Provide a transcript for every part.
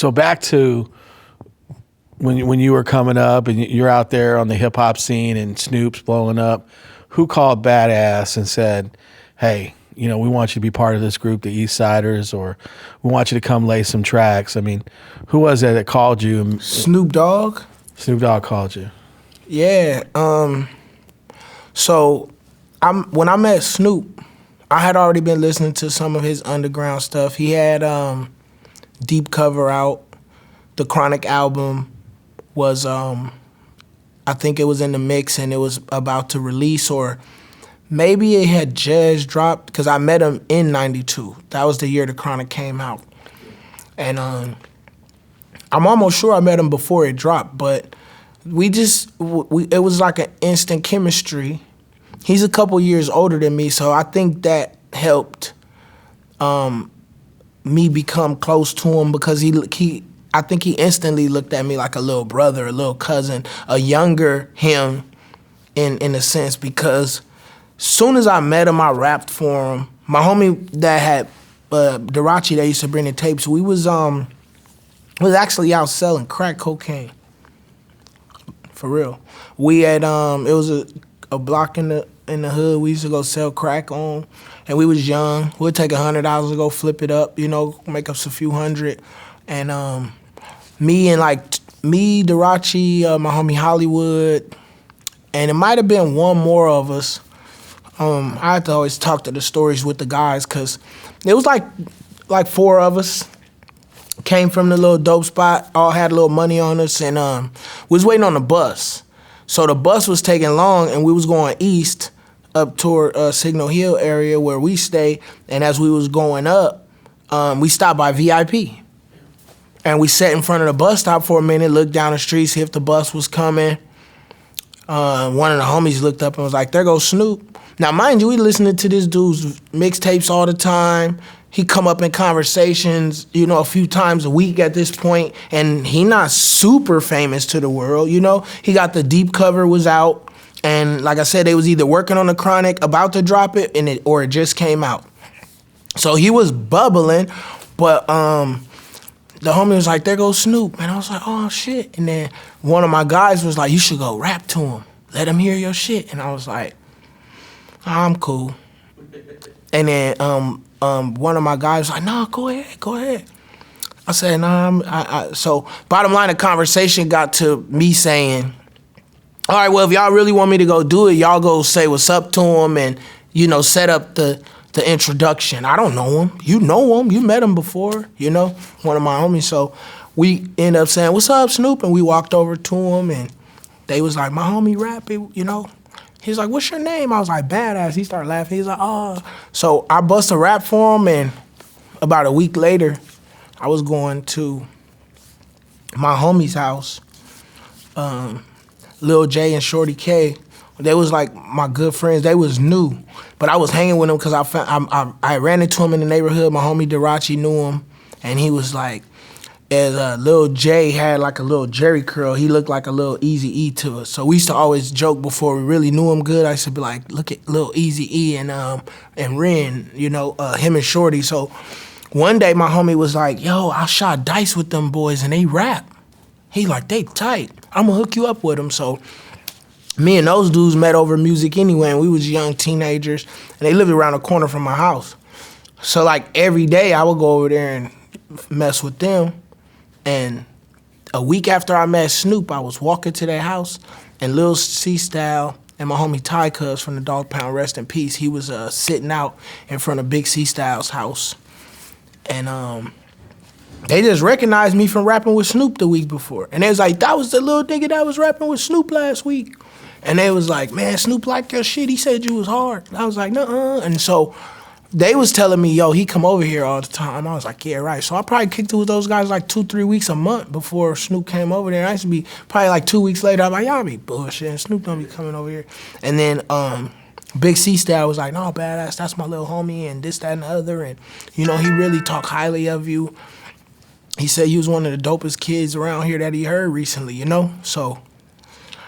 So back to when you were coming up and you're out there on the hip hop scene and Snoop's blowing up, who called Bad Azz and said, "Hey, we want you to be part of this group, the East Siders, or we want you to come lay some tracks"? I mean, who was that called you? Snoop Dogg. Snoop Dogg called you. Yeah. So when I met Snoop, I had already been listening to some of his underground stuff. He had Deep Cover out. The Chronic album was, I think it was in the mix and it was about to release, or maybe it had just dropped, because I met him in '92. That was the year the Chronic came out. And I'm almost sure I met him before it dropped, but it was like an instant chemistry. He's a couple years older than me, so I think that helped me become close to him, because I think he instantly looked at me like a little brother, a little cousin, a younger him in a sense, because soon as I met him, I rapped for him. My homie that had Darachi that used to bring the tapes, we was actually out selling crack cocaine. For real. We had it was a block in the hood we used to go sell crack on, and we was young. We'd take $100 to go flip it up, make us a few hundred. And me, Darachi, my homie Hollywood, and it might have been one more of us. I had to always talk to the stories with the guys, because it was like four of us. Came from the little dope spot, all had a little money on us, and we was waiting on the bus. So the bus was taking long, and we was going east up toward Signal Hill area where we stay. And as we was going up, we stopped by VIP. And we sat in front of the bus stop for a minute, looked down the street, see if the bus was coming. One of the homies looked up and was like, "There goes Snoop." Now, mind you, we listening to this dude's mixtapes all the time. He come up in conversations, a few times a week at this point, and he not super famous to the world, He got the Deep Cover was out, and like I said, they was either working on the Chronic, about to drop it, or it just came out. So he was bubbling, but the homie was like, "There goes Snoop," and I was like, "Oh shit!" And then one of my guys was like, "You should go rap to him, let him hear your shit," and I was like, "I'm cool." And then one of my guys was like, "No, go ahead." I said, "Nah." So bottom line, the conversation got to me saying, "All right, well, if y'all really want me to go do it, y'all go say what's up to him and, set up the introduction. I don't know him. You know him. You met him before, one of my homies." So we ended up saying, "What's up, Snoop?" And we walked over to him, and they was like, "My homie rap, He's like, "What's your name?" I was like, "Bad Azz." He started laughing. He's like, "Oh." So I bust a rap for him, and about a week later, I was going to my homie's house, Lil J and Shorty K. They was like my good friends. They was new, but I was hanging with them because I ran into him in the neighborhood. My homie Darachi knew him, and he was like, as Lil J had like a little Jerry curl, he looked like a little Eazy-E to us. So we used to always joke before we really knew him good. I used to be like, "Look at Lil Eazy-E and Ren, him and Shorty." So one day my homie was like, "Yo, I shot dice with them boys and they rap." He like, "They tight. I'm gonna hook you up with them." So me and those dudes met over music anyway, and we was young teenagers, and they lived around the corner from my house. So like every day I would go over there and mess with them. And a week after I met Snoop, I was walking to their house, and Lil C-Style and my homie Ty Cuz from the Dog Pound, rest in peace, he was sitting out in front of Big C-Style's house. And they just recognized me from rapping with Snoop the week before. And they was like, "That was the little nigga that was rapping with Snoop last week." And they was like, "Man, Snoop liked your shit. He said you was hard." And I was like, "Nuh-uh." And so they was telling me, "Yo, he come over here all the time." I was like, "Yeah, right." So I probably kicked it with those guys like 2-3 weeks a month before Snoop came over there. I used to be probably like 2 weeks later, I'm like, "Y'all be bullshitting. Snoop don't be coming over here." And then Big C-Style was like, "No, Bad Azz, that's my little homie and this, that, and the other. And, he really talk highly of you. He said you was one of the dopest kids around here that he heard recently, So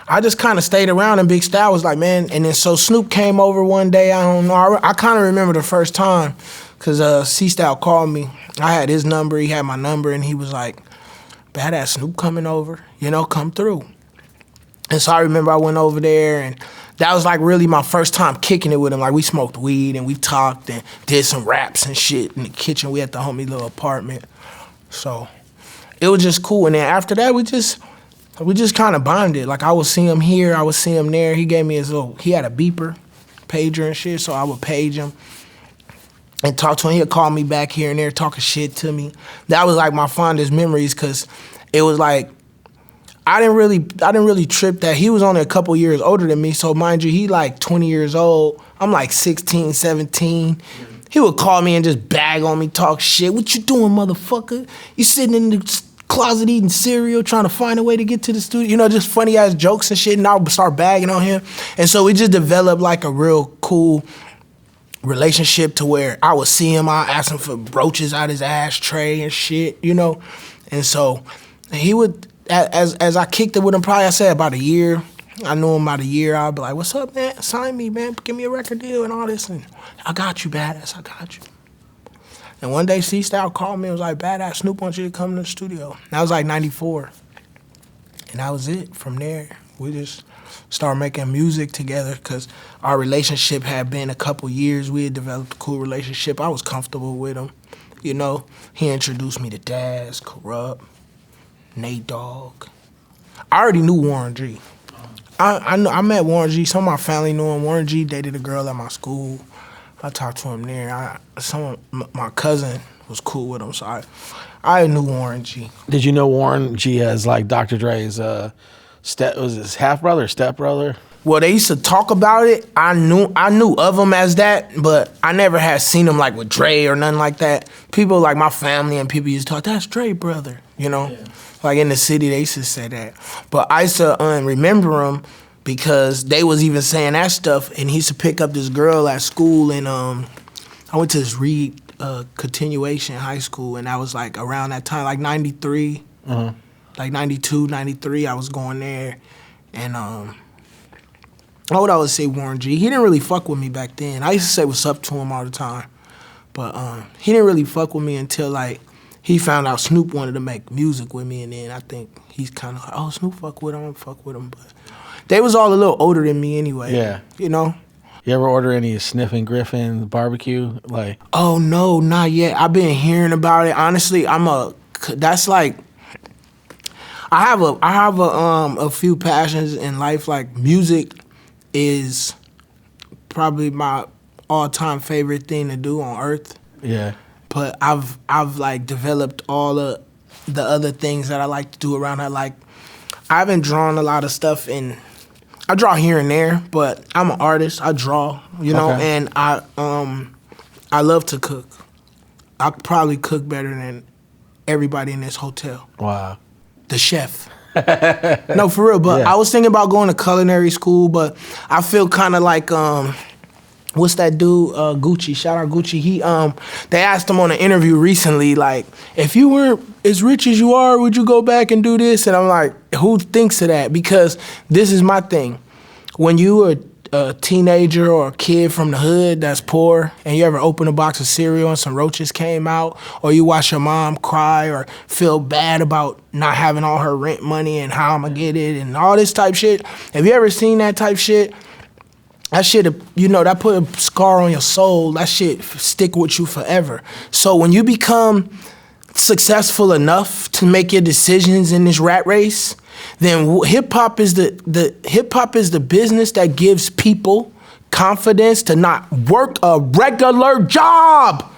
I just kind of stayed around, and Big Style was like, "Man," and then so Snoop came over one day. I don't know. I kind of remember the first time because C-Style called me. I had his number. He had my number, and he was like, Bad Azz Snoop coming over, come through. And so I remember I went over there, and that was like really my first time kicking it with him. Like we smoked weed and we talked and did some raps and shit in the kitchen. We had the homie little apartment. So it was just cool. And then after that, we just kind of bonded. Like I would see him here, I would see him there. He gave me he had a beeper, pager and shit, so I would page him and talk to him. He'd call me back here and there, talking shit to me. That was like my fondest memories, because it was like, I didn't really trip that he was only a couple years older than me. So mind you, he like 20 years old. I'm like 16, 17. He would call me and just bag on me, talk shit. What you doing, motherfucker? You sitting in the closet eating cereal, trying to find a way to get to the studio. Just funny ass jokes and shit. And I would start bagging on him. And so we just developed like a real cool relationship, to where I would see him, I'd ask him for roaches out his ashtray and shit, And so he would, as I kicked it with him, probably I said about a year. I knew him about a year. I'd be like, "What's up, man? Sign me, man. Give me a record deal and all this." And I got you, Bad Azz. I got you. And one day, C-Style called me and was like, "Bad Azz, Snoop wants you to come to the studio." And that was like 94. And that was it. From there, we just started making music together, because our relationship had been a couple years. We had developed a cool relationship. I was comfortable with him. He introduced me to Daz, Corrupt, Nate Dogg. I already knew Warren G. I met Warren G. Some of my family knew him. Warren G dated a girl at my school. I talked to him there. My cousin was cool with him, so I knew Warren G. Did you know Warren G as like Dr. Dre's was his half brother, step brother? Well, they used to talk about it. I knew of him as that, but I never had seen him like with Dre or nothing like that. People like my family and people used to talk, "That's Dre brother," Yeah. Like in the city, they used to say that. But I used to remember him because they was even saying that stuff, and he used to pick up this girl at school, and I went to this Reed continuation high school, and that was like around that time, like 93, like 92, 93, I was going there, and I would always say Warren G. He didn't really fuck with me back then. I used to say what's up to him all the time, but he didn't really fuck with me until like he found out Snoop wanted to make music with me, and then I think he's kind of like, "Oh, Snoop fuck with him, but they was all a little older than me anyway. Yeah. You ever order any Sniffin' Griffin barbecue? Like, oh no, not yet. I've been hearing about it. Honestly, that's like, I have a few passions in life. Like music is probably my all-time favorite thing to do on earth. Yeah. But I've like developed all of the other things that I like to do around that. Like I haven't drawn a lot of stuff I draw here and there, but I'm an artist. I draw, Okay. and I love to cook. I probably cook better than everybody in this hotel. Wow. The chef. No, for real. But Yeah. I was thinking about going to culinary school, but I feel kind of like what's that dude? Gucci. Shout out Gucci. They asked him on an interview recently, like, if you weren't as rich as you are, would you go back and do this? And I'm like, who thinks of that? Because this is my thing. When you are a teenager or a kid from the hood that's poor, and you ever open a box of cereal and some roaches came out, or you watch your mom cry or feel bad about not having all her rent money and how I'm gonna get it and all this type shit. Have you ever seen that type shit? That shit, that put a scar on your soul. That shit stick with you forever. So when you become successful enough to make your decisions in this rat race, then hip hop is the business that gives people confidence to not work a regular job.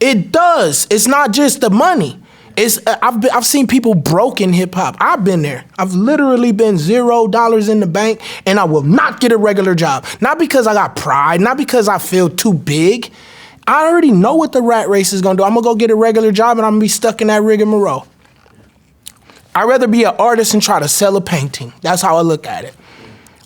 Yeah. It does. It's not just the money. I've seen people broke in hip hop. I've been there. I've literally been $0 in the bank, and I will not get a regular job. Not because I got pride, not because I feel too big. I already know what the rat race is gonna do. I'm gonna go get a regular job, and I'm gonna be stuck in that rigmarole. I'd rather be an artist and try to sell a painting. That's how I look at it.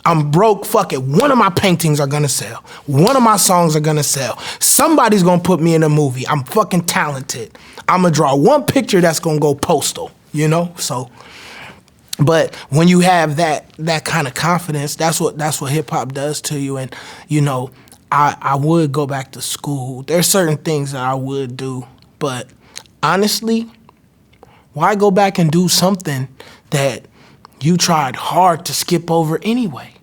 I'm broke, fuck it. One of my paintings are gonna sell. One of my songs are gonna sell. Somebody's gonna put me in a movie. I'm fucking talented. I'm gonna draw one picture that's gonna go postal, So, but when you have that kind of confidence, that's what hip hop does to you. And, I would go back to school. There's certain things that I would do, but honestly, Why go back and do something that you tried hard to skip over anyway?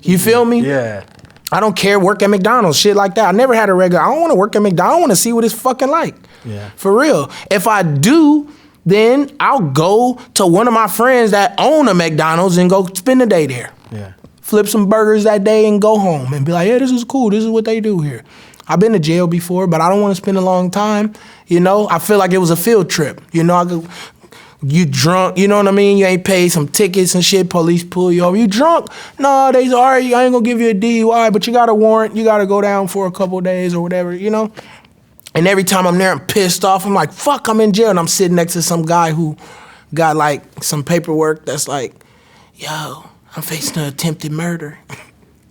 You feel me? Yeah. I don't care, work at McDonald's, shit like that. I never had a regular, I don't want to work at McDonald's. I want to see what it's fucking like. Yeah. For real. If I do, then I'll go to one of my friends that own a McDonald's and go spend the day there. Yeah. Flip some burgers that day and go home and be like, yeah, this is cool. This is what they do here. I've been to jail before, but I don't want to spend a long time. You know, I feel like it was a field trip. You know, you drunk, you know what I mean? You ain't paid some tickets and shit. Police pull you over. You drunk? No, they say, all right, I ain't gonna give you a DUI, but you got a warrant. You got to go down for a couple days or whatever, you know? And every time I'm there, I'm pissed off. I'm like, fuck, I'm in jail. And I'm sitting next to some guy who got like some paperwork that's like, yo, I'm facing an attempted murder.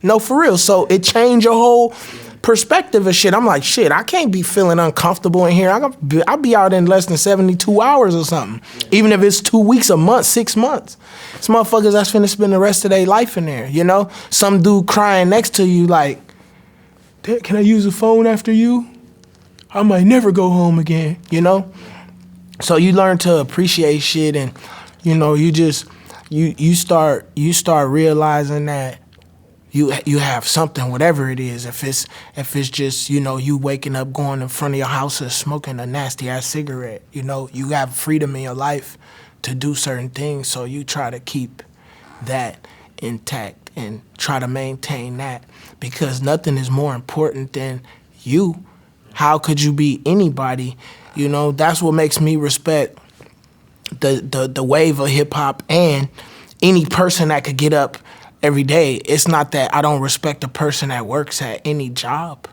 No, for real. So it changed your whole perspective of shit. I'm like, shit, I can't be feeling uncomfortable in here. I'll be out in less than 72 hours or something. Even if it's 2 weeks, a month, 6 months. It's motherfuckers that's finna spend the rest of their life in there, you know? Some dude crying next to you like, can I use the phone after you? I might never go home again, you know? So you learn to appreciate shit and, you know, you start realizing that you have something, whatever it is. If it's just, you know, you waking up, going in front of your house and smoking a nasty ass cigarette, you know, you have freedom in your life to do certain things. So you try to keep that intact and try to maintain that, because nothing is more important than you. How could you be anybody? You know, that's what makes me respect the wave of hip hop and any person that could get up every day. It's not that I don't respect a person that works at any job.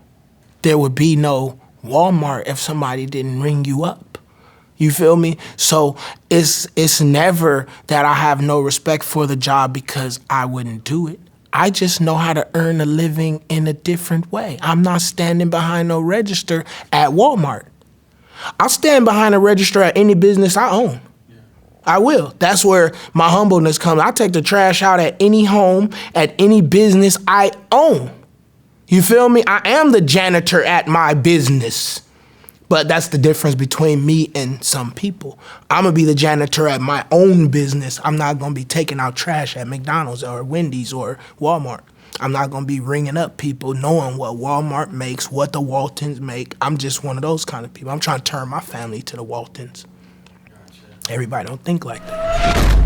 There would be no Walmart if somebody didn't ring you up. You feel me? So it's never that I have no respect for the job because I wouldn't do it. I just know how to earn a living in a different way. I'm not standing behind no register at Walmart. I'll stand behind a register at any business I own. I will. That's where my humbleness comes. I take the trash out at any home, at any business I own. You feel me? I am the janitor at my business. But that's the difference between me and some people. I'm going to be the janitor at my own business. I'm not going to be taking out trash at McDonald's or Wendy's or Walmart. I'm not going to be ringing up people knowing what Walmart makes, what the Waltons make. I'm just one of those kind of people. I'm trying to turn my family to the Waltons. Everybody don't think like that.